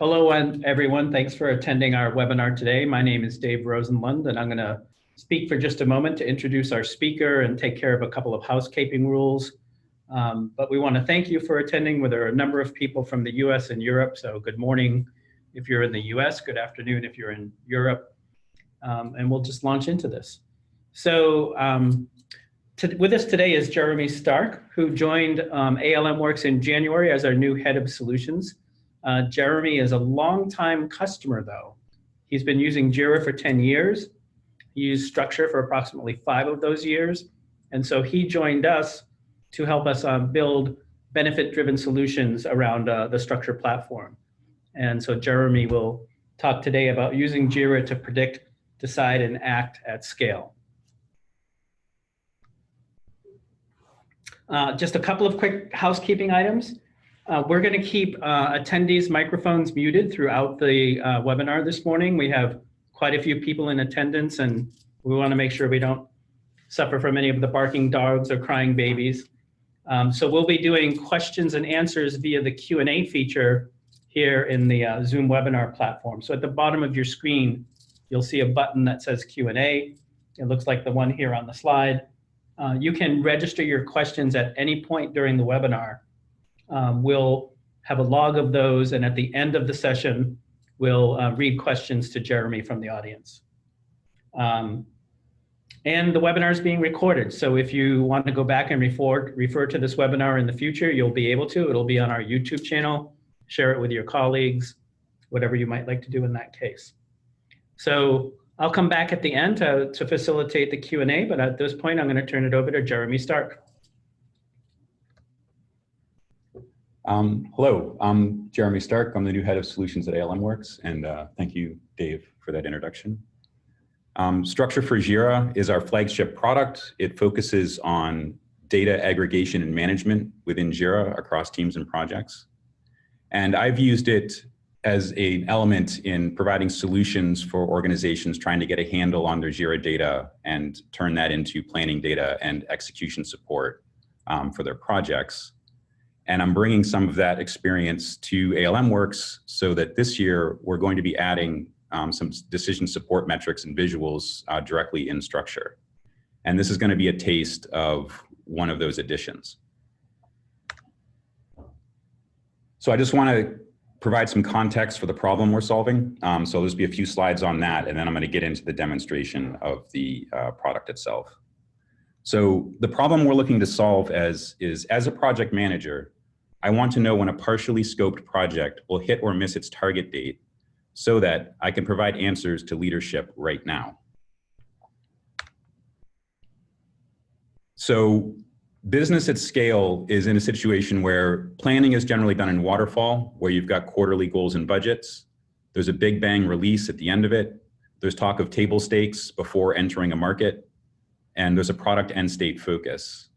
Hello, everyone. Thanks for attending our webinar today. My name is Dave Rosenlund, and I'm going to speak for just a moment to introduce our speaker and take care of a couple of housekeeping rules. But we want to thank you for attending. There are a number of people from the US and Europe, so good morning if you're in the US, good afternoon if you're in Europe, and we'll just launch into this. So with us today is Jeremy Stark, who joined ALM Works in January as our new head of solutions. Jeremy is a longtime customer, though. He's been using Jira for 10 years. He used Structure for approximately 5 of those years. And so he joined us to help us build benefit-driven solutions around the Structure platform. And so Jeremy will talk today about using Jira to predict, decide, and act at scale. Just a couple of quick housekeeping items. We're going to keep attendees' microphones muted throughout the webinar this morning. We have quite a few people in attendance, and we want to make sure we don't suffer from any of the barking dogs or crying babies. So we'll be doing questions and answers via the Q&A feature here in the Zoom webinar platform. So at the bottom of your screen, you'll see a button that says Q&A. It looks like the one here on the slide. You can register your questions at any point during the webinar. We'll have a log of those, and at the end of the session, we'll read questions to Jeremy from the audience. And the webinar is being recorded, so if you want to go back and refer to this webinar in the future, you'll be able to. It'll be on our YouTube channel. Share it with your colleagues, whatever you might like to do in that case. So I'll come back at the end to facilitate the Q&A, but at this point, I'm going to turn it over to Jeremy Stark. Hello, I'm Jeremy Stark. I'm the new head of solutions at ALM Works, and thank you, Dave, for that introduction. Structure for Jira is our flagship product. It focuses on data aggregation and management within Jira across teams and projects. And I've used it as an element in providing solutions for organizations trying to get a handle on their Jira data and turn that into planning data and execution support for their projects. And I'm bringing some of that experience to ALM Works so that this year we're going to be adding some decision support metrics and visuals directly in Structure. And this is going to be a taste of one of those additions. So I just want to provide some context for the problem we're solving. So there's be a few slides on that, and then I'm going to get into the demonstration of the product itself. So the problem we're looking to solve is as a project manager, I want to know when a partially scoped project will hit or miss its target date so that I can provide answers to leadership right now. So business at scale is in a situation where planning is generally done in waterfall, where you've got quarterly goals and budgets. There's a big bang release at the end of it. There's talk of table stakes before entering a market. And there's a product end state focus.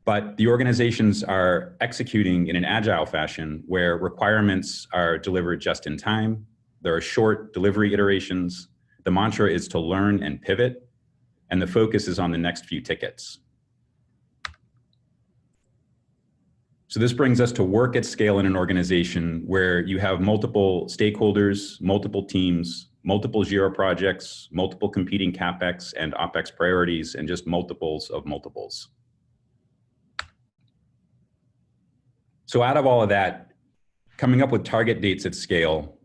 But the organizations are executing in an agile fashion where requirements are delivered just in time. There are short delivery iterations. The mantra is to learn and pivot, and the focus is on the next few tickets. So this brings us to work at scale in an organization where you have multiple stakeholders, multiple teams, multiple Jira projects, multiple competing CapEx and OpEx priorities, and just multiples of multiples. So out of all of that, coming up with target dates at scale,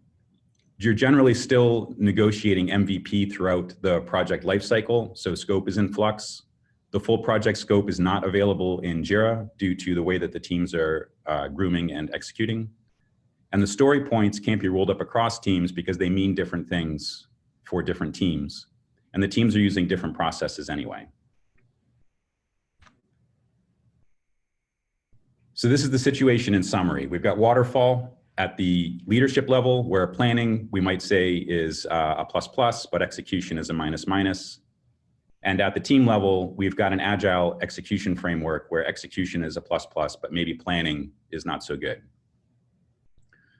you're generally still negotiating MVP throughout the project lifecycle, so scope is in flux. The full project scope is not available in Jira due to the way that the teams are grooming and executing. And the story points can't be rolled up across teams because they mean different things for different teams. And the teams are using different processes anyway. So this is the situation in summary. We've got waterfall at the leadership level where planning, we might say, is a plus plus, but execution is a minus minus. And at the team level, we've got an agile execution framework where execution is a plus plus, but maybe planning is not so good.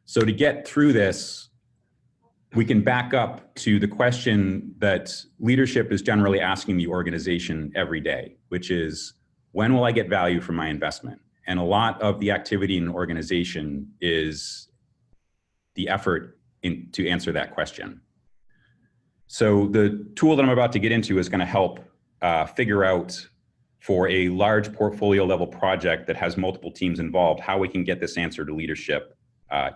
So to get through this, we can back up to the question that leadership is generally asking the organization every day, which is, when will I get value from my investment? And a lot of the activity in an organization is the effort to answer that question. So the tool that I'm about to get into is going to help figure out, for a large portfolio level project that has multiple teams involved, how we can get this answer to leadership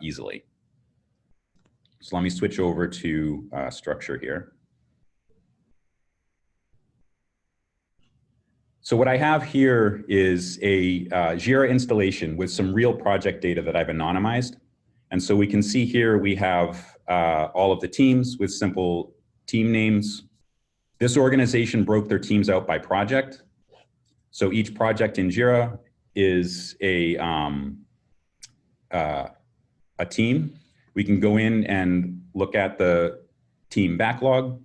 easily. So let me switch over to structure here. So what I have here is a Jira installation with some real project data that I've anonymized. And so we can see here we have all of the teams with simple team names. This organization broke their teams out by project. So each project in Jira is a team. We can go in and look at the team backlog,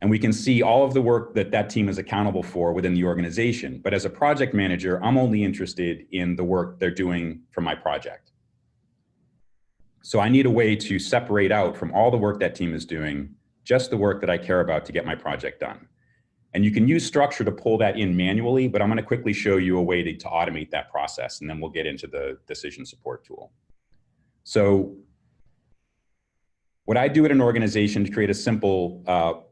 and we can see all of the work that that team is accountable for within the organization. But as a project manager, I'm only interested in the work they're doing for my project. So I need a way to separate out from all the work that team is doing, just the work that I care about to get my project done. And you can use structure to pull that in manually, but I'm going to quickly show you a way to automate that process, and then we'll get into the decision support tool. So what I do at an organization to create a simple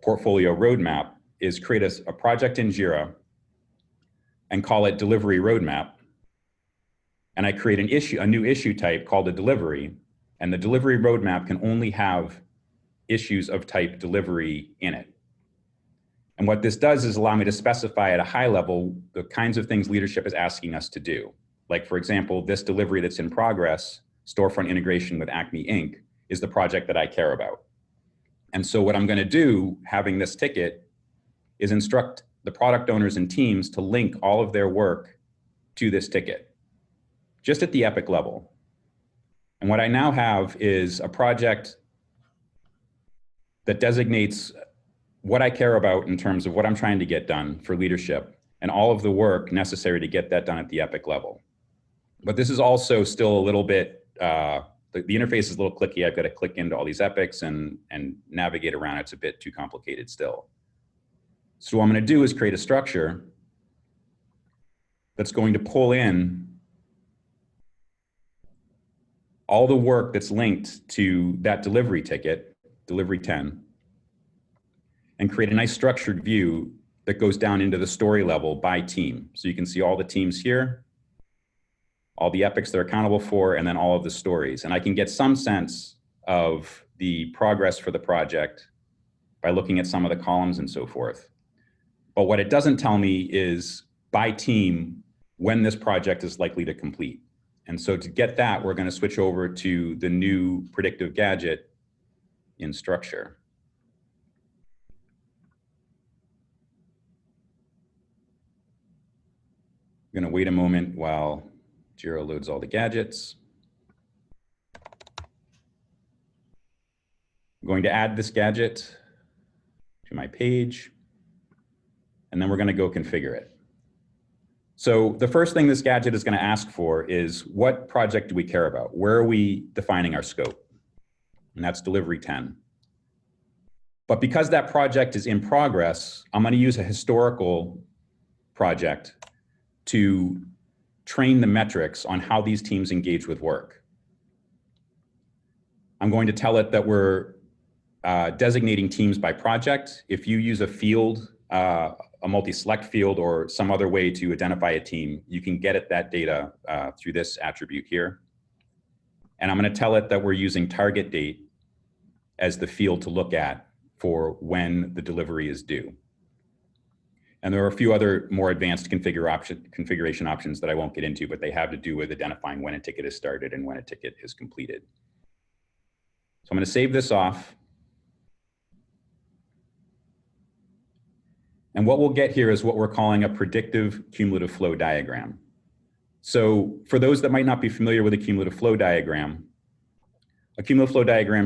portfolio roadmap is create a project in Jira and call it delivery roadmap. And I create a new issue type called a delivery, and the delivery roadmap can only have issues of type delivery in it. And what this does is allow me to specify at a high level the kinds of things leadership is asking us to do. Like, for example, this delivery that's in progress, storefront integration with Acme Inc., is the project that I care about. And so what I'm going to do, having this ticket, is instruct the product owners and teams to link all of their work to this ticket, just at the epic level. And what I now have is a project that designates what I care about in terms of what I'm trying to get done for leadership and all of the work necessary to get that done at the epic level. But this is also still a little bit, the interface is a little clicky. I've got to click into all these epics and navigate around. It's a bit too complicated still. So what I'm going to do is create a structure that's going to pull in all the work that's linked to that delivery ticket, delivery 10, and create a nice structured view that goes down into the story level by team. So you can see all the teams here, all the epics they're accountable for, and then all of the stories. And I can get some sense of the progress for the project by looking at some of the columns and so forth. But what it doesn't tell me is by team when this project is likely to complete. And so to get that, we're going to switch over to the new predictive gadget in structure. I'm going to wait a moment while Jira loads all the gadgets. I'm going to add this gadget to my page, and then we're going to go configure it. So the first thing this gadget is going to ask for is, what project do we care about? Where are we defining our scope? And that's delivery 10. But because that project is in progress, I'm going to use a historical project to train the metrics on how these teams engage with work. I'm going to tell it that we're designating teams by project. If you use a field, a multi-select field, or some other way to identify a team, you can get at that data through this attribute here. And I'm going to tell it that we're using target date as the field to look at for when the delivery is due. And there are a few other more advanced configuration options that I won't get into, but they have to do with identifying when a ticket is started and when a ticket is completed. So I'm going to save this off. And what we'll get here is what we're calling a predictive cumulative flow diagram. So for those that might not be familiar with a cumulative flow diagram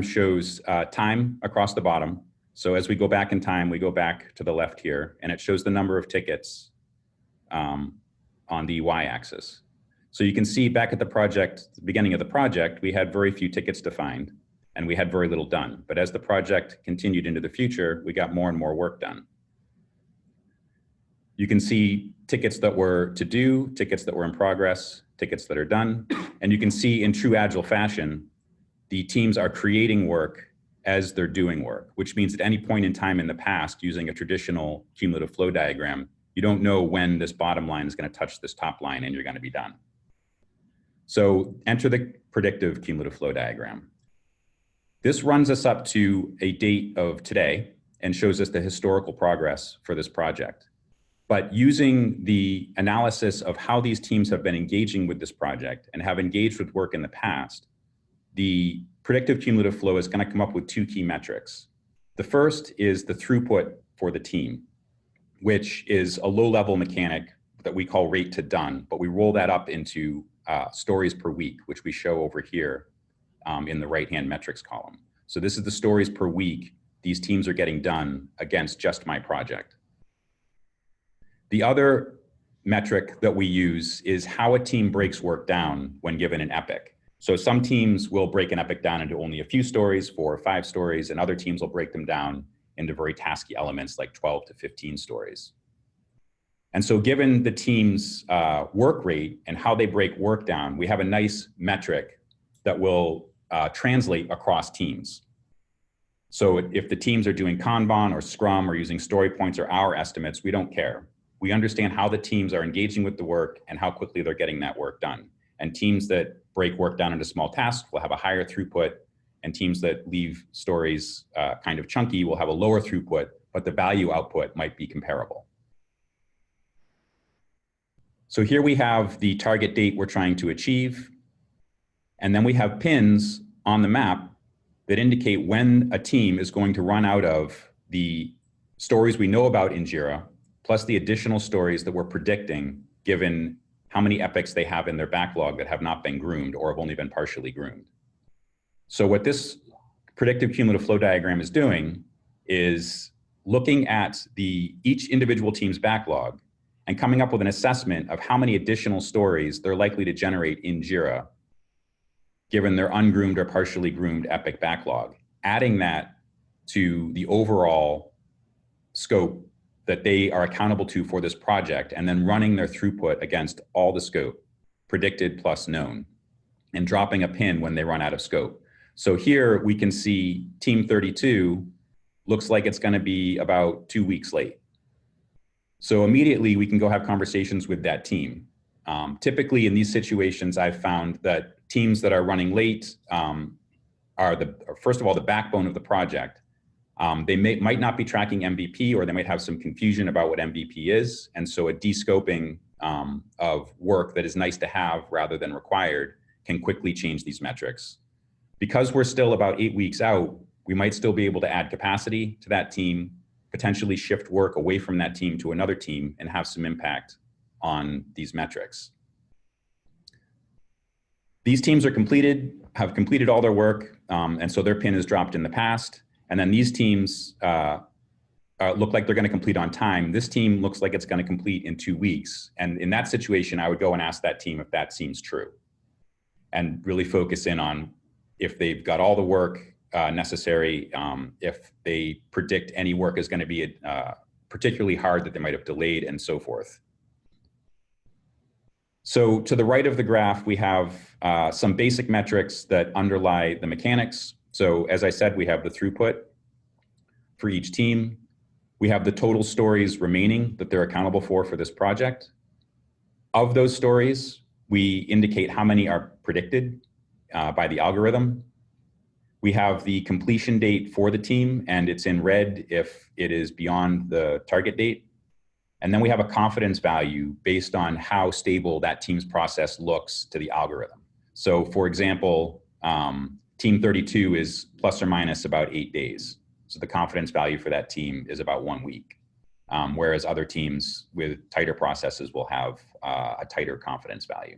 shows time across the bottom. So as we go back in time, we go back to the left here, and it shows the number of tickets on the y-axis. So you can see back at the beginning of the project, we had very few tickets defined, and we had very little done. But as the project continued into the future, we got more and more work done. You can see tickets that were to do, tickets that were in progress, tickets that are done, and you can see in true Agile fashion the teams are creating work as they're doing work, which means at any point in time in the past, using a traditional cumulative flow diagram, you don't know when this bottom line is going to touch this top line and you're going to be done. So enter the predictive cumulative flow diagram. This runs us up to a date of today and shows us the historical progress for this project. But using the analysis of how these teams have been engaging with this project and have engaged with work in the past, the predictive cumulative flow is going to come up with two key metrics. The first is the throughput for the team, which is a low-level mechanic that we call rate to done, but we roll that up into stories per week, which we show over here in the right-hand metrics column. So this is the stories per week these teams are getting done against just my project. The other metric that we use is how a team breaks work down when given an epic. So some teams will break an epic down into only a few stories, 4 or 5 stories, and other teams will break them down into very tasky elements like 12 to 15 stories. And so given the team's work rate and how they break work down, we have a nice metric that will translate across teams. So if the teams are doing Kanban or Scrum or using story points or hour estimates, we don't care. We understand how the teams are engaging with the work and how quickly they're getting that work done. And teams that break work down into small tasks will have a higher throughput, and teams that leave stories kind of chunky will have a lower throughput, but the value output might be comparable. So here we have the target date we're trying to achieve, and then we have pins on the map that indicate when a team is going to run out of the stories we know about in Jira, plus the additional stories that we're predicting given how many epics they have in their backlog that have not been groomed or have only been partially groomed. So what this predictive cumulative flow diagram is doing is looking at each individual team's backlog and coming up with an assessment of how many additional stories they're likely to generate in Jira given their ungroomed or partially groomed epic backlog, adding that to the overall scope that they are accountable to for this project, and then running their throughput against all the scope, predicted plus known, and dropping a pin when they run out of scope. So here we can see team 32 looks like it's going to be about 2 weeks late. So immediately we can go have conversations with that team. Typically in these situations, I've found that teams that are running late are first of all, the backbone of the project. They might not be tracking MVP, or they might have some confusion about what MVP is. And so a de-scoping of work that is nice to have rather than required can quickly change these metrics. Because we're still about 8 weeks out, we might still be able to add capacity to that team, potentially shift work away from that team to another team, and have some impact on these metrics. These teams have completed all their work, and so their pin is dropped in the past. And then these teams look like they're going to complete on time. This team looks like it's going to complete in 2 weeks. And in that situation, I would go and ask that team if that seems true, and really focus in on if they've got all the work necessary, if they predict any work is going to be particularly hard that they might have delayed, and so forth. So to the right of the graph, we have some basic metrics that underlie the mechanics. So as I said, we have the throughput for each team. We have the total stories remaining that they're accountable for this project. Of those stories, we indicate how many are predicted by the algorithm. We have the completion date for the team, and it's in red if it is beyond the target date. And then we have a confidence value based on how stable that team's process looks to the algorithm. So for example, team 32 is plus or minus about 8 days. So the confidence value for that team is about 1 week, whereas other teams with tighter processes will have a tighter confidence value.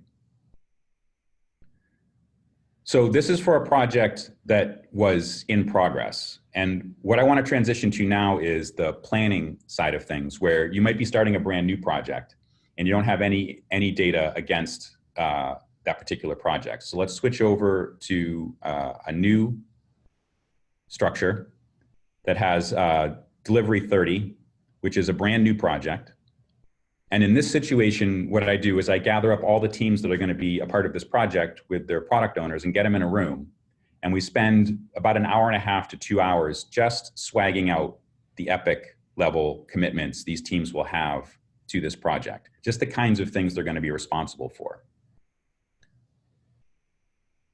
So this is for a project that was in progress. And what I want to transition to now is the planning side of things, where you might be starting a brand new project and you don't have any data against that particular project. So let's switch over to a new structure that has delivery 30, which is a brand new project. And in this situation, what I do is I gather up all the teams that are going to be a part of this project with their product owners and get them in a room. And we spend about an hour and a half to 2 hours just swagging out the epic level commitments these teams will have to this project, just the kinds of things they're going to be responsible for.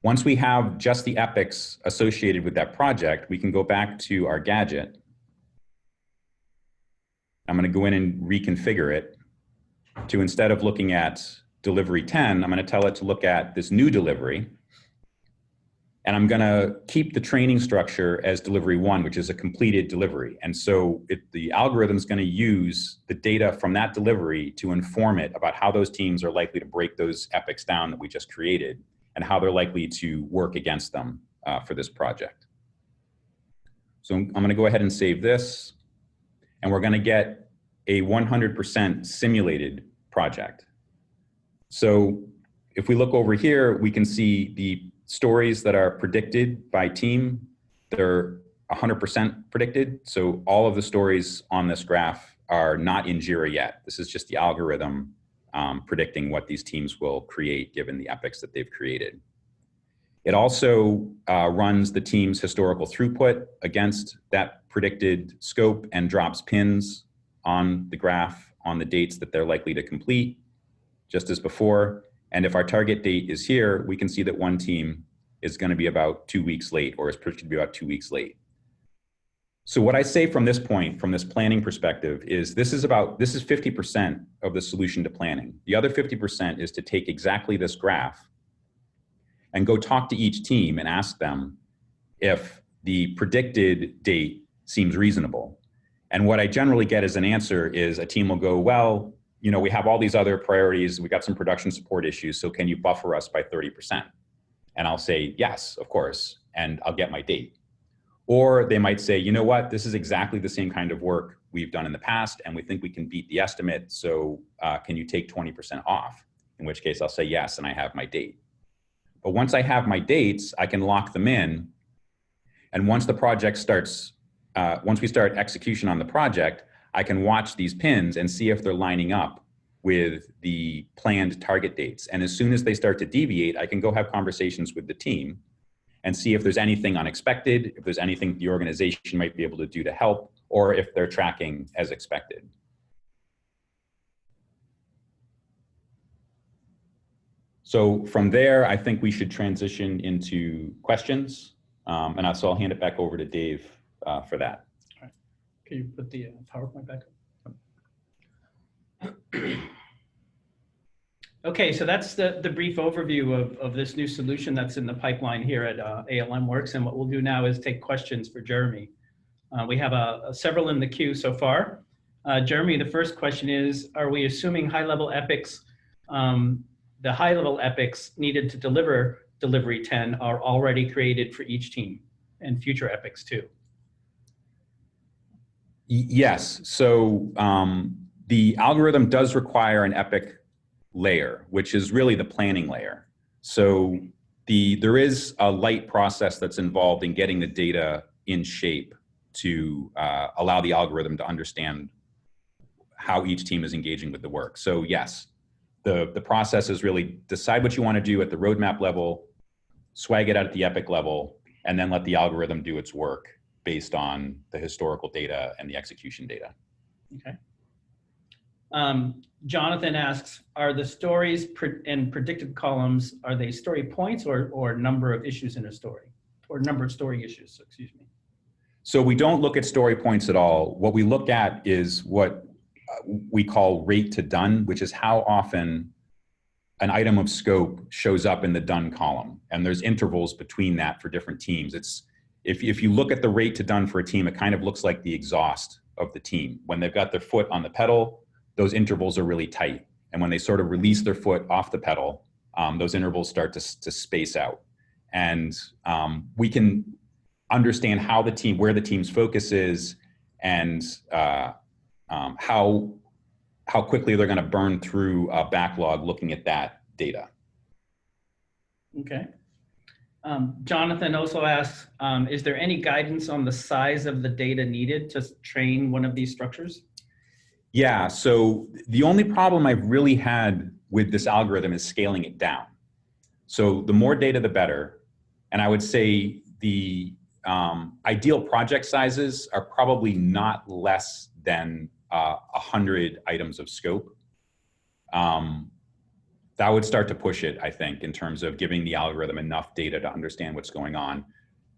Once we have just the epics associated with that project, we can go back to our gadget. I'm going to go in and reconfigure it to, instead of looking at delivery 10, I'm going to tell it to look at this new delivery. And I'm going to keep the training structure as delivery 1, which is a completed delivery. And so the algorithm is going to use the data from that delivery to inform it about how those teams are likely to break those epics down that we just created, and how they're likely to work against them for this project. So I'm going to go ahead and save this, and we're going to get a 100% simulated project. So if we look over here, we can see the stories that are predicted by team. They're 100% predicted. So all of the stories on this graph are not in Jira yet. This is just the algorithm predicting what these teams will create given the epics that they've created. It also runs the team's historical throughput against that predicted scope and drops pins on the graph on the dates that they're likely to complete, just as before. And if our target date is here, we can see that one team is going to be about 2 weeks late, or is predicted to be about 2 weeks late. So what I say from this point, from this planning perspective, is this is 50% of the solution to planning. The other 50% is to take exactly this graph and go talk to each team and ask them if the predicted date seems reasonable. And what I generally get as an answer is a team will go, well, you know, we have all these other priorities. We got some production support issues. So can you buffer us by 30%? And I'll say, yes, of course. And I'll get my date. Or they might say, you know what, this is exactly the same kind of work we've done in the past, and we think we can beat the estimate. So can you take 20% off? In which case I'll say yes, and I have my date. But once I have my dates, I can lock them in. And once the project starts, once we start execution on the project, I can watch these pins and see if they're lining up with the planned target dates. And as soon as they start to deviate, I can go have conversations with the team and see if there's anything unexpected, if there's anything the organization might be able to do to help, or if they're tracking as expected. So from there, I think we should transition into questions. So I'll hand it back over to Dave for that. All right. Can you put the PowerPoint back up? Okay, so that's the brief overview of this new solution that's in the pipeline here at ALM Works. And what we'll do now is take questions for Jeremy. We have several in the queue so far. Jeremy, the first question is, are we assuming high-level epics, the high-level epics needed to deliver delivery 10 are already created for each team, and future epics too? Yes, so the algorithm does require an epic layer, which is really the planning layer. So there is a light process that's involved in getting the data in shape to allow the algorithm to understand how each team is engaging with the work. So yes, the process is really decide what you want to do at the roadmap level, swag it out at the epic level, and then let the algorithm do its work based on the historical data and the execution data. Okay. Jonathan asks, are the stories and predicted columns, are they story points or number of issues in a story, or number of story issues, excuse me? So we don't look at story points at all. What we look at is what we call rate to done, which is how often an item of scope shows up in the done column. And there's intervals between that for different teams. If you look at the rate to done for a team, it kind of looks like the exhaust of the team. When they've got their foot on the pedal, those intervals are really tight. And when they sort of release their foot off the pedal, those intervals start to space out. And we can understand how where the team's focus is, and how quickly they're going to burn through a backlog looking at that data. Okay. Jonathan also asks, is there any guidance on the size of the data needed to train one of these structures? Yeah, so the only problem I've really had with this algorithm is scaling it down. So the more data, the better. And I would say the ideal project sizes are probably not less than 100 items of scope. That would start to push it, I think, in terms of giving the algorithm enough data to understand what's going on.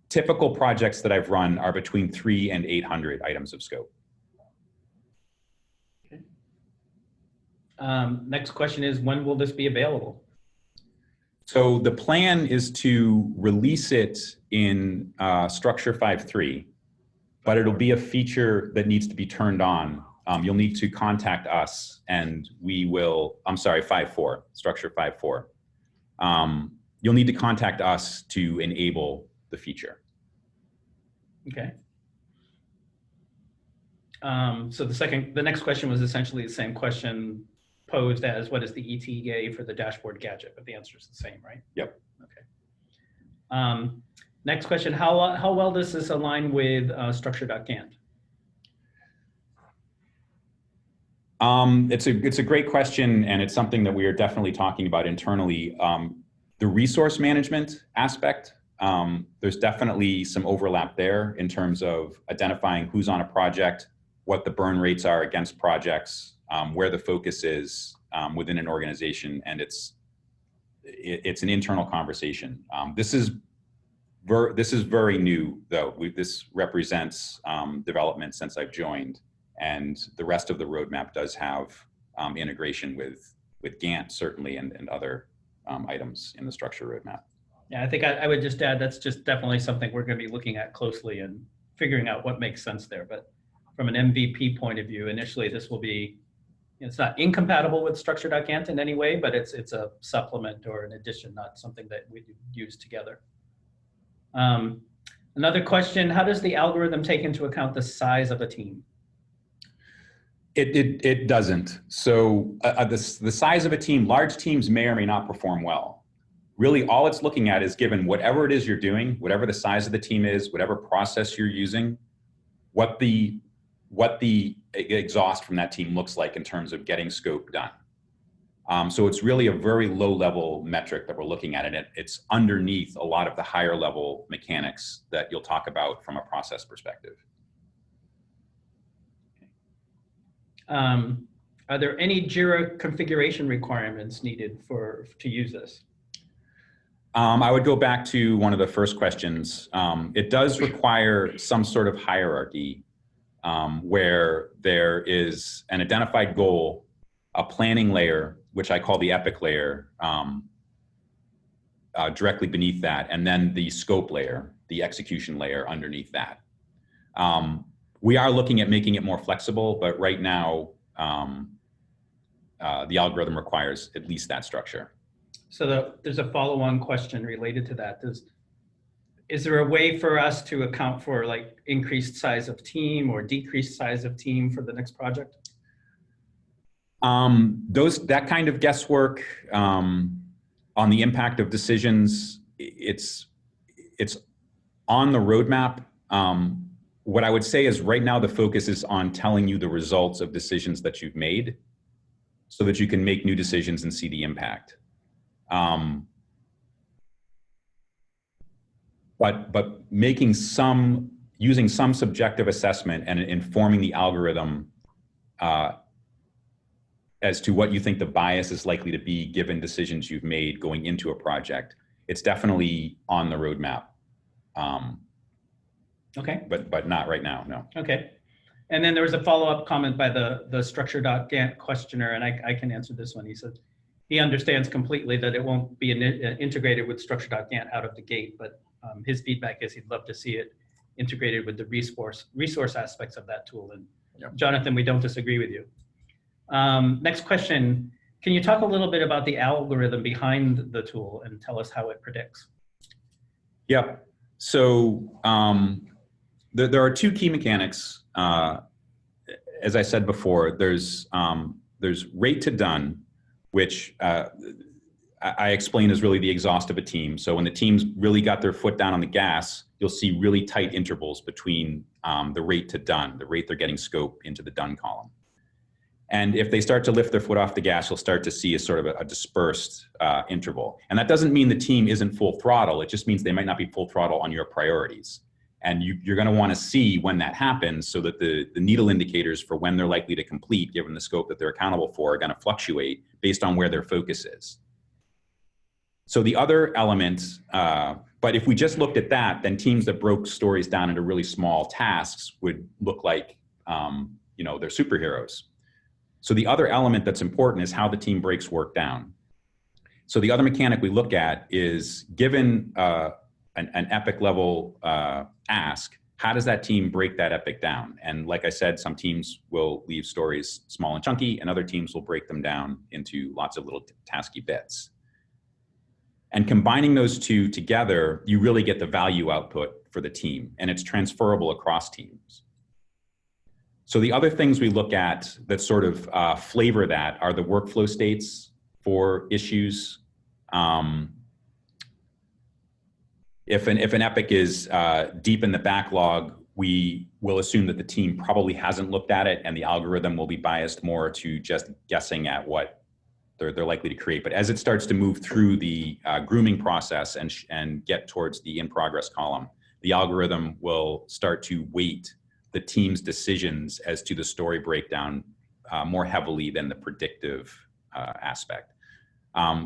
Typical projects that I've run are between 300 and 800 items of scope. Okay. Next question is, when will this be available? So the plan is to release it in Structure 5.3, but it'll be a feature that needs to be turned on. You'll need to contact us and we will, I'm sorry, 5.4, Structure 5.4. You'll need to contact us to enable the feature. Okay. So the next question was essentially the same question posed as, what is the ETA for the dashboard gadget? But the answer is the same, right? Yep. Okay. Next question, how well does this align with structure.gantt? It's a great question, and it's something that we are definitely talking about internally. The resource management aspect, there's definitely some overlap there in terms of identifying who's on a project, what the burn rates are against projects, where the focus is within an organization, and it's an internal conversation. This is very new, though. This represents development since I've joined, and the rest of the roadmap does have integration with Gantt, certainly, and other items in the structure roadmap. Yeah, I think I would just add, that's just definitely something we're going to be looking at closely and figuring out what makes sense there. But from an MVP point of view, initially this will be, it's not incompatible with structure.gantt in any way, but it's a supplement or an addition, not something that we use together. Another question, how does the algorithm take into account the size of a team? It doesn't. So the size of a team, large teams may or may not perform well. Really, all it's looking at is, given whatever it is you're doing, whatever the size of the team is, whatever process you're using, what the exhaust from that team looks like in terms of getting scope done. So it's really a very low-level metric that we're looking at, and it's underneath a lot of the higher-level mechanics that you'll talk about from a process perspective. Are there any Jira configuration requirements needed to use this? I would go back to one of the first questions. It does require some sort of hierarchy where there is an identified goal, a planning layer, which I call the epic layer, directly beneath that, and then the scope layer, the execution layer underneath that. We are looking at making it more flexible, but right now, the algorithm requires at least that structure. So there's a follow-on question related to that. Is there a way for us to account for like increased size of team or decreased size of team for the next project? That kind of guesswork on the impact of decisions, it's on the roadmap. What I would say is right now the focus is on telling you the results of decisions that you've made so that you can make new decisions and see the impact. But using some subjective assessment and informing the algorithm as to what you think the bias is likely to be given decisions you've made going into a project, it's definitely on the roadmap. Okay. But not right now, no. Okay. And then there was a follow-up comment by the structure.gantt questioner, and I can answer this one. He said he understands completely that it won't be integrated with structure.gantt out of the gate, but his feedback is he'd love to see it integrated with the resource aspects of that tool. And yep. Jonathan, we don't disagree with you. Next question, can you talk a little bit about the algorithm behind the tool and tell us how it predicts? Yeah, so there are two key mechanics. As I said before, there's rate to done, which I explain is really the exhaust of a team. So when the team's really got their foot down on the gas, you'll see really tight intervals between the rate to done, the rate they're getting scope into the done column. And if they start to lift their foot off the gas, you'll start to see a sort of a dispersed interval. And that doesn't mean the team isn't full throttle. It just means they might not be full throttle on your priorities. And you're going to want to see when that happens so that the needle indicators for when they're likely to complete, given the scope that they're accountable for, are going to fluctuate based on where their focus is. So the other element, but if we just looked at that, then teams that broke stories down into really small tasks would look like, they're superheroes. So the other element that's important is how the team breaks work down. So the other mechanic we look at is, given an epic level ask, how does that team break that epic down? And like I said, some teams will leave stories small and chunky, and other teams will break them down into lots of little tasky bits. And combining those two together, you really get the value output for the team, and it's transferable across teams. So the other things we look at that sort of flavor that are the workflow states for issues. If an epic is deep in the backlog, we will assume that the team probably hasn't looked at it, and the algorithm will be biased more to just guessing at what they're likely to create. But as it starts to move through the grooming process and get towards the in progress column, the algorithm will start to weight the team's decisions as to the story breakdown more heavily than the predictive aspect.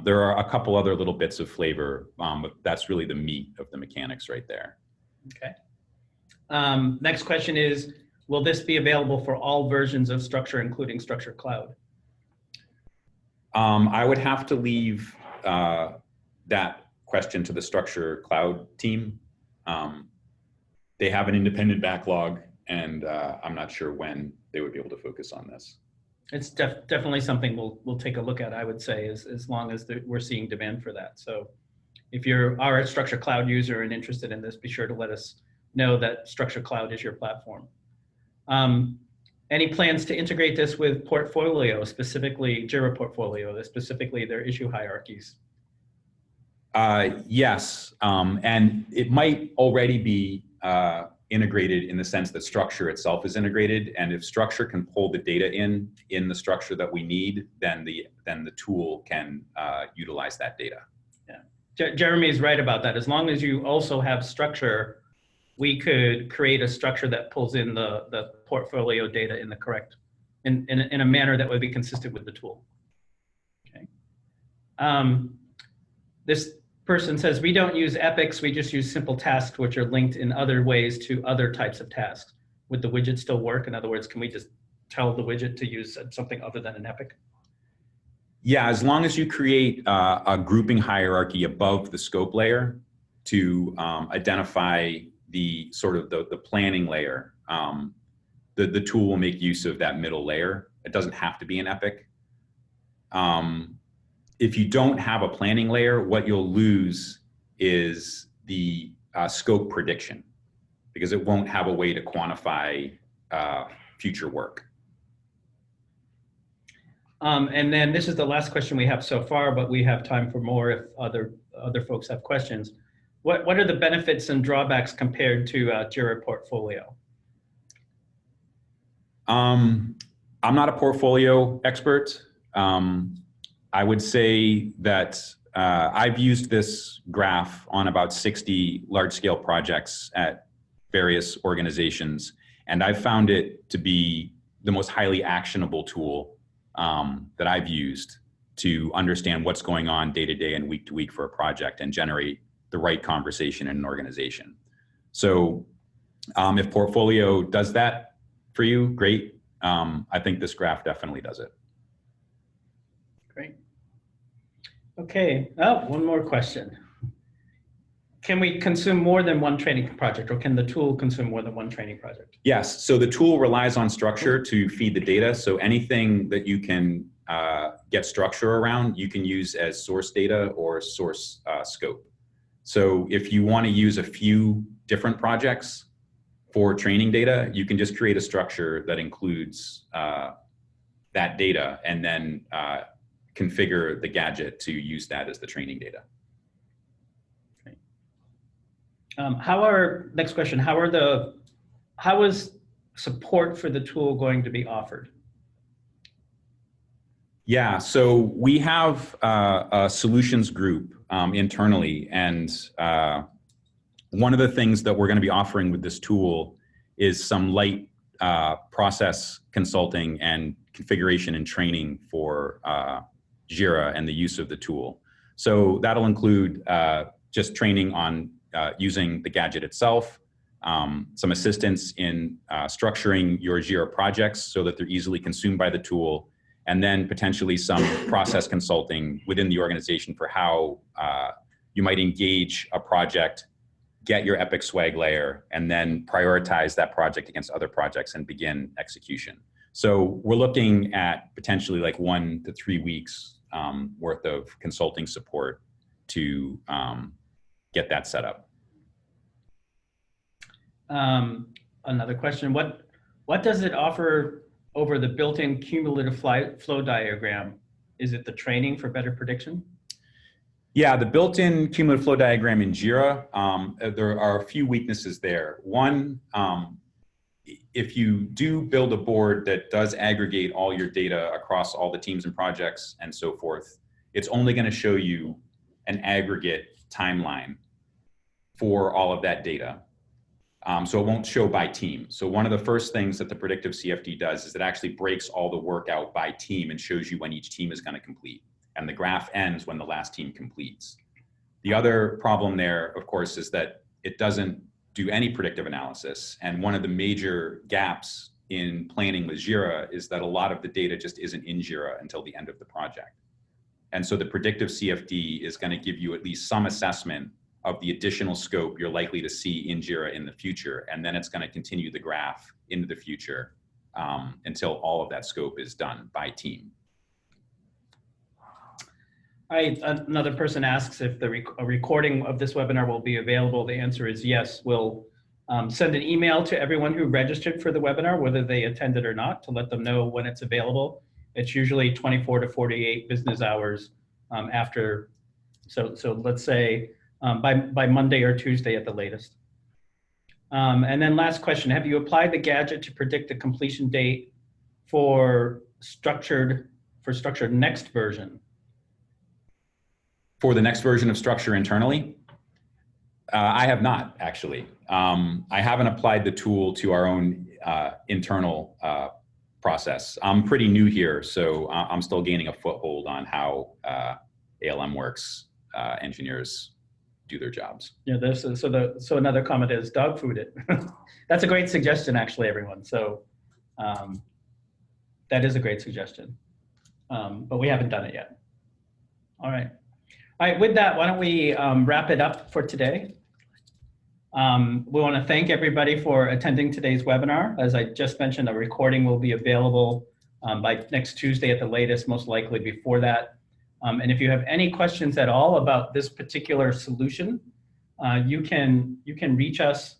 There are a couple other little bits of flavor, but that's really the meat of the mechanics right there. Okay. Next question is, will this be available for all versions of Structure, including Structure Cloud? I would have to leave that question to the Structure Cloud team. They have an independent backlog, and I'm not sure when they would be able to focus on this. It's definitely something we'll take a look at, I would say, as long as we're seeing demand for that. So if you are a Structure Cloud user and interested in this, be sure to let us know that Structure Cloud is your platform. Any plans to integrate this with Portfolio, specifically Jira Portfolio, specifically their issue hierarchies? Yes, and it might already be integrated in the sense that Structure itself is integrated, and if Structure can pull the data in the structure that we need, then the tool can utilize that data. Yeah, Jeremy is right about that. As long as you also have Structure, we could create a structure that pulls in the portfolio data in the correct, in a manner that would be consistent with the tool. Okay. This person says, we don't use epics, we just use simple tasks which are linked in other ways to other types of tasks. Would the widget still work? In other words, can we just tell the widget to use something other than an epic? Yeah, as long as you create a grouping hierarchy above the scope layer to identify the sort of the planning layer, the tool will make use of that middle layer. It doesn't have to be an epic. If you don't have a planning layer, what you'll lose is the scope prediction, because it won't have a way to quantify future work. And then this is the last question we have so far, but we have time for more if other folks have questions. What are the benefits and drawbacks compared to Jira Portfolio? I'm not a portfolio expert. I would say that I've used this graph on about 60 large-scale projects at various organizations, and I've found it to be the most highly actionable tool that I've used to understand what's going on day to day and week to week for a project and generate the right conversation in an organization. So if Portfolio does that for you, great. I think this graph definitely does it. Great. Okay, oh, one more question. Can we consume more than one training project, or can the tool consume more than one training project? Yes, so the tool relies on Structure to feed the data. So anything that you can get Structure around, you can use as source data or source scope. So if you want to use a few different projects for training data, you can just create a structure that includes that data and then configure the gadget to use that as the training data. Next question, how is support for the tool going to be offered? Yeah, so we have a solutions group internally, and one of the things that we're going to be offering with this tool is some light process consulting and configuration and training for Jira and the use of the tool. So that'll include just training on using the gadget itself, some assistance in structuring your Jira projects so that they're easily consumed by the tool, and then potentially some process consulting within the organization for how you might engage a project, get your epic swag layer, and then prioritize that project against other projects and begin execution. So we're looking at potentially like 1 to 3 weeks worth of consulting support to get that set up. Another question, what does it offer over the built-in cumulative flow diagram? Is it the training for better prediction? Yeah, the built-in cumulative flow diagram in Jira, there are a few weaknesses there. One, if you do build a board that does aggregate all your data across all the teams and projects and so forth, it's only going to show you an aggregate timeline for all of that data. So it won't show by team. So one of the first things that the Predictive CFD does is it actually breaks all the work out by team and shows you when each team is going to complete. And the graph ends when the last team completes. The other problem there, of course, is that it doesn't do any predictive analysis. And one of the major gaps in planning with Jira is that a lot of the data just isn't in Jira until the end of the project. And so the Predictive CFD is going to give you at least some assessment of the additional scope you're likely to see in Jira in the future. And then it's going to continue the graph into the future until all of that scope is done by team. Another person asks if a recording of this webinar will be available. The answer is yes. We'll send an email to everyone who registered for the webinar, whether they attended or not, to let them know when it's available. It's usually 24 to 48 business hours after. So let's say by Monday or Tuesday at the latest. And then last question, have you applied the gadget to predict the completion date for structured next version? For the next version of Structure internally? I have not, actually. I haven't applied the tool to our own internal process. I'm pretty new here, so I'm still gaining a foothold on how ALM Works engineers do their jobs. Yeah, so another comment is dog food it. That's a great suggestion, actually, everyone. So that is a great suggestion, but we haven't done it yet. All right. All right, with that, why don't we wrap it up for today? We want to thank everybody for attending today's webinar. As I just mentioned, a recording will be available by next Tuesday at the latest, most likely before that. And if you have any questions at all about this particular solution, you can reach us.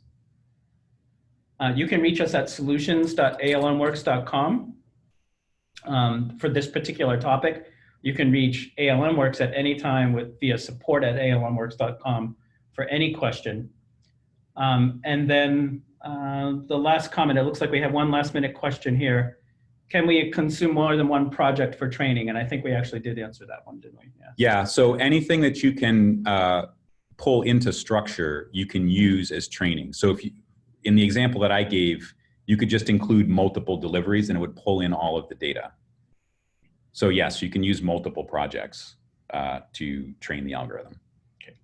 You can reach us at solutions.almworks.com for this particular topic. You can reach ALM Works at any time via support@almworks.com for any question. And then the last comment, it looks like we have one last minute question here. Can we consume more than one project for training? And I think we actually did answer that one, didn't we? Yeah, so anything that you can pull into Structure, you can use as training. So if you, in the example that I gave, you could just include multiple deliveries and it would pull in all of the data. So yes, you can use multiple projects to train the algorithm. Okay.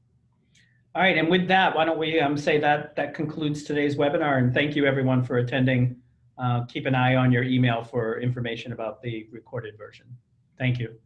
All right, and with that, why don't we say that concludes today's webinar, and thank you everyone for attending. Keep an eye on your email for information about the recorded version. Thank you.